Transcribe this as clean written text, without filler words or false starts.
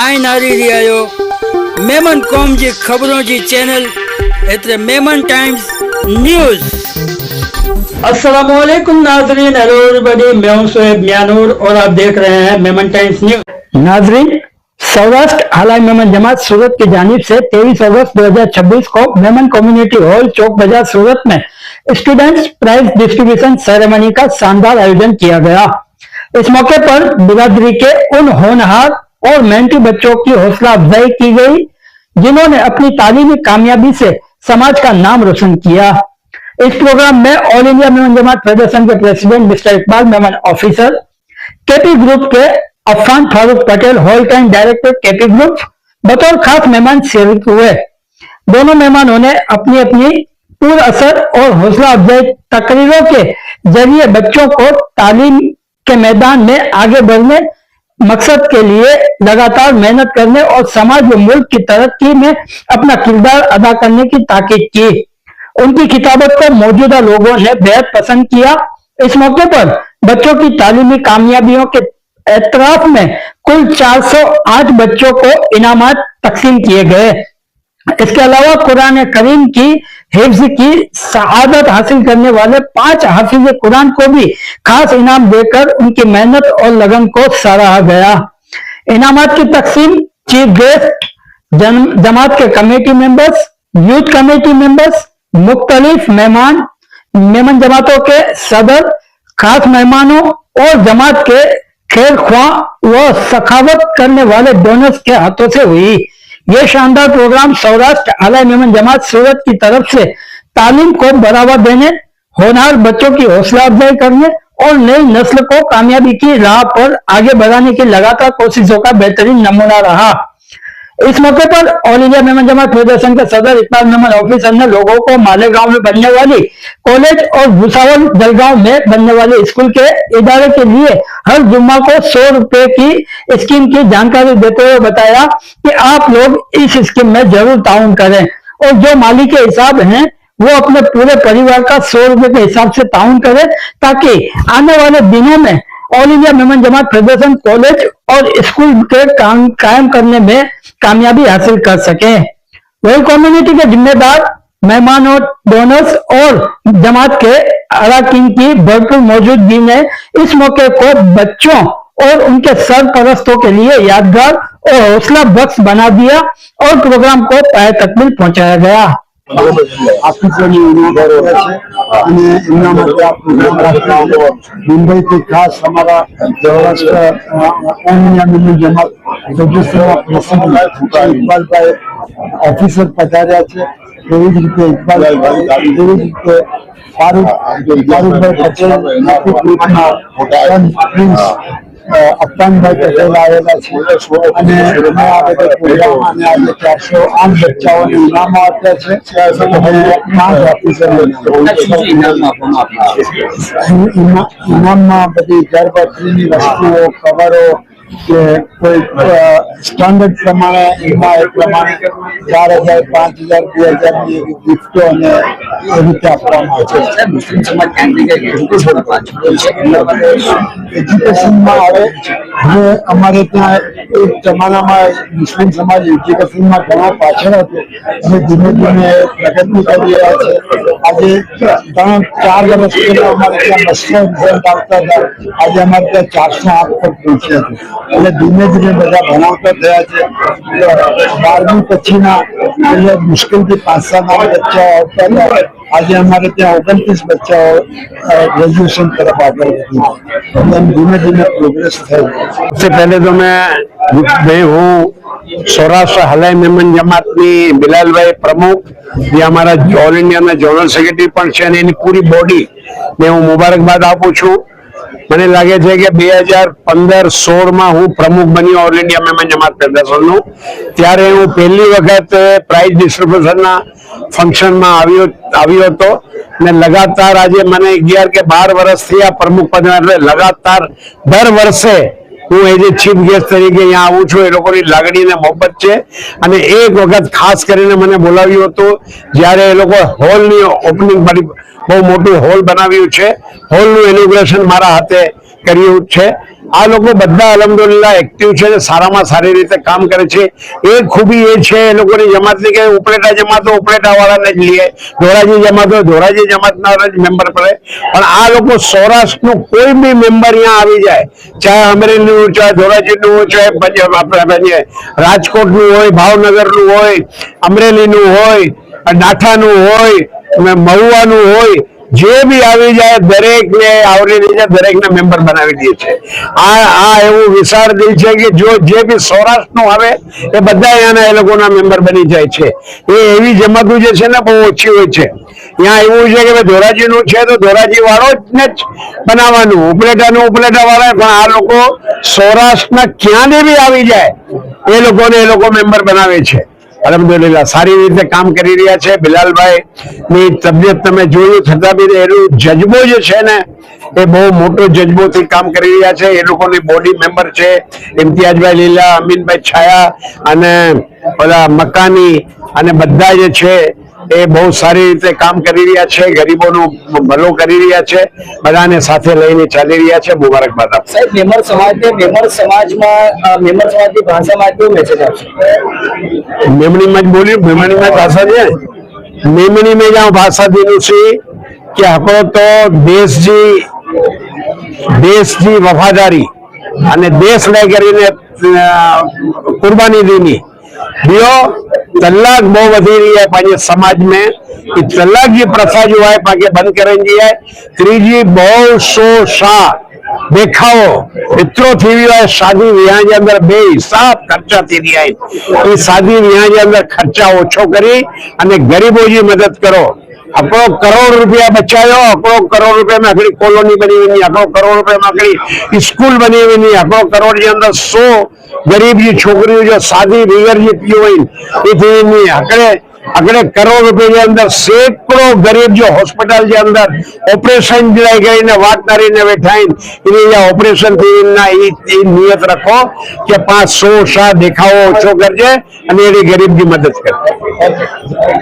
आइन नारी रियायो मेमन कौम जी खबरों जी चैनल एतरे मेमन टाइम्स न्यूज। अस्सलामुअलैकुम नाजरीन, हेलो एवरीबॉडी, मैं हूं शोएब मियानूर और आप देख रहे हैं मेमन टाइम्स न्यूज। नाजरीन, सौराष्ट्र हलाई मेमन जमात सूरत की जानिब से 23 अगस्त 2026 को मेमन कम्युनिटी हॉल चौक बाजार सूरत में स्टूडेंट्स प्राइज डिस्ट्रीब्यूशन सेरेमनी का शानदार आयोजन किया गया। इस मौके पर बिरादरी के उन होनहार और मेहनती बच्चों की हौसला अफजाई की गई जिन्होंने अपनी तालीमी कामयाबी से समाज का नाम रोशन किया। इस प्रोग्राम में all India Memon Jamat federation के president mister Iqbal Memon officer, KP group के Afan Farooq Patel, whole time director KP group, बतौर खास मेहमान शरीक हुए। दोनों मेहमानों ने अपनी अपनी पूर असर और हौसला अफजाई तकरीरों के जरिए बच्चों को तालीम के मैदान में आगे बढ़ने मकसद के लिए लगातार मेहनत करने और समाज व मुल्क की तरक्की में अपना किरदार अदा करने की ताकीद की। उनकी किताबत को मौजूदा लोगों ने बेहद पसंद किया। इस मौके पर बच्चों की तालीमी कामयाबियों के एतराफ में कुल 408 बच्चों को इनामात तकसीम किए गए। इसके अलावा कुरान करीम की हिफ्ज की शहादत हासिल करने वाले 5 हाफिज कुरान को भी खास इनाम देकर उनकी मेहनत और लगन को सराहा गया। इनामात की तकसीम चीफ गेस्ट, जमात के committee members, youth committee members, मुख्तलिफ मेहमान, मेमन जमातों के सदर, खास मेहमानों और जमात के खैर ख्वाह व सखावत करने वाले डोनर्स के हाथों से हुई। यह शानदार प्रोग्राम सौराष्ट्र हलाई मेमन जमात सूरत की तरफ से तालीम को बढ़ावा देने, होनहार बच्चों की हौसला अफजाई करने और नई नस्ल को कामयाबी की राह पर आगे बढ़ाने की लगातार कोशिशों का बेहतरीन नमूना रहा। इस मौके पर all India Memon Jamat federation के सदर इकबाल मेमन ऑफिसर ने लोगों को मालेगांव में बनने वाली कॉलेज और भुसावल जलगांव में बनने वाले स्कूल के इदारे के लिए हर जुम्मा को 100 रुपए की स्कीम की जानकारी देते हुए बताया कि आप लोग इस स्कीम में जरूर ताउन करें और जो माली के हिसाब हैं वो अपने पूरे परिवार का 100 रुपए के हिसाब से ताउन करें ताकि आने वाले दिनों में all India Memon Jamat federation college और स्कूल के काम कायम करने में कामयाबी हासिल कर सके। वही कम्युनिटी के जिम्मेदार, मेहमानों, डोनर्स और जमात के अराकीन की भरपूर मौजूदगी ने इस मौके को बच्चों और उनके सरपरस्तों के लिए यादगार और हौसला बख्श बना दिया और प्रोग्राम को पाए तकमील पहुंचाया गया। मुंबई के खास हमारा इकबाल भाई ऑफिसर पधार्या है। इकबाल फारूक भाई पटेल अफान भाई पटेल आवेला है। प्रोग्राम आज 408 बच्चाओने इनाम आप्या छे। 5 ऑफिसर इनाम में बड़ी घरवकरीनी वस्तुओं, कवरो के कोई स्टैंडर्ड प्रमाणे प्रमाणे 4000, 5000, 2000 ની ગિફ્ટો અને એ રીતે આપવામાં આવે છે। મુસ્લિમ સમાજ એજ્યુકેશનમાં હવે અમારે ત્યાં એક જમાનામાં મુસ્લિમ સમાજ એજ્યુકેશનમાં ઘણો પાછળ હતો અને ધીમે ધીમે પ્રગતિ કરી રહ્યા છે। આજે 3-4 વર્ષ પહેલા અમારે ત્યાં 200 રિઝલ્ટ આવતા હતા, આજે અમારે ત્યાં 408 પર પહોંચ્યા છે અને ધીમે ધીમે બધા ભણાવતા થયા છે। 12મી પછીના એટલે મુશ્કેલથી 5-7 બચ્ચાઓ આવતા હતા, આજે અમારે ત્યાં 29 બચ્ચાઓ ग्रेजुएशन तरफ आगे धीमे धीमे प्रोग्रेस थे। सबसे पहले तो मैं हूँ सौराष्ट्र हलाई मेमन जमात बिलाल भाई प्रमुख, ये हमारा ऑल इंडिया में जनरल सेक्रेटरी पण छे અને એની પૂરી બોડી ને હું મુબારકબાદ આપું છું। મને લાગે છે કે 2015-16 માં હું પ્રમુખ બન્યો ઓલ ઇન્ડિયા મેમન જમાત ફેડરેશનનો, ત્યારે હું પહેલી વખત પ્રાઇઝ ડિસ્ટ્રીબ્યુશનના ફંક્શનમાં આવ્યો હતો ને લગાતાર આજે મને 11 કે 12 વર્ષથી આ પ્રમુખ પદમાં એટલે લગાતાર દર વર્ષે હું એઝ એ ચીફ ગેસ્ટ તરીકે અહીંયા આવું છું। એ લોકોની લાગણી અને મોહબ્બત છે અને એક વખત ખાસ કરીને મને બોલાવ્યું હતું જ્યારે એ લોકો હોલની ઓપનિંગ બહુ મોટું હોલ બનાવ્યું છે, હોલનું ઇનોગ્રેશન મારા હાથે કર્યું છે આ લોકો બધા અલહમદુલિલ્લાહ એક્ટિવ છે, સારામાં સારી રીતે કામ કરે છે. એક ખૂબી એ છે એ લોકોની જમાતની કે ઉપલેટા જમાતો ઉપલેટા વાળાને જ લઈએ, ધોરાજી જમાતો ધોરાજી જમાતના જ મેમ્બર પડે. પણ આ લોકો સૌરાષ્ટ્રનું કોઈ બી મેમ્બર અહીંયા આવી જાય, ચાહે અમરેલીનું, ચાહે ધોરાજીનું, ચાહે રાજકોટનું હોય, ભાવનગરનું હોય, અમરેલીનું હોય, ડાઠાનું હોય, મહુવાનું હોય, જે બી આવી જાય દરેકને આવરી લીધે દરેકને મેમ્બર બનાવી દે છે. આ એવું વિશાળ દિલ છે કે જો જે બી સૌરાષ્ટ્રનું આવે એ બધા અહીંયાના એ લોકોના મેમ્બર બની જાય છે. એ એવી જમાતું જે છે ને બહુ ઓછી હોય છે. ત્યાં એવું છે કે ધોરાજીનું છે તો ધોરાજી વાળો ને જ બનાવવાનું, ઉપલેટાનું ઉપલેટા વાળા. પણ આ લોકો સૌરાષ્ટ્રના ક્યાંને બી આવી જાય એ લોકો મેમ્બર બનાવે છે. અલહમદુલિલ્લાહ સારી રીતે કામ કરી રહ્યા છે. બિલાલભાઈ ની તબિયત તમે જોયું, છતાં બી એનું જજ્બો જે છે ને એ બહુ મોટો જજ્બોથી કામ કરી રહ્યા છે. એ લોકોની બોડી મેમ્બર છે ઇમ્તિયાઝભાઈ લીલા, અમીનભાઈ છાયા અને ઓલા મકાની અને બધા જે છે એ બહુ સારી રીતે કામ કરી રહ્યા છે. ગરીબોનું ભલો કરી રહ્યા છે. બધાને સાથે લઈને ચાલી રહ્યા છે. મુબારકબાદ આપો સાહેબ. મેમર સમાજની ભાષામાં કેવો મેસેજ આપશે? मेमनी में बोली, मेमनी में भाषा है, मेमनी में जाओ भाषा देनु से कि हको तो देश जी वफादारी અને દેશ લઈ કરીને कुर्बानी देनी दियो. तलाक बहुत वधी रही है पाजे समाज में. तलाक की प्रथा जो है पाके बंद करेंगी है. त्रीजी बहु सो शाह देखाओ एतरो थी है. शादी विहां के अंदर बेहिसाब खर्चा थी रहा है. ये शादी विहां के अंदर खर्चा ओछो करी अने गरीबों की मदद करो. अपनो करोड़ रुपया बचायो, अपनो करोड़ रुपया में आखिरी कॉलोनी बनी हुई नहीं, अपनो करोड़ रुपया में आखिरी स्कूल बनी हुई नहीं, अपनो करोड़ के अंदर 100 गरीब की छोकरी जो शादी बिगर जी पी हुई नहीं. अगले करोड़ रुपए के अंदर सैकड़ों गरीब जो हॉस्पिटल के अंदर ऑपरेशन गई वात करीने बैठा ऑपरेशन थी नियत रखो कि 500 शाह देखावो ओछो करजे अने गरीब की मदद करे.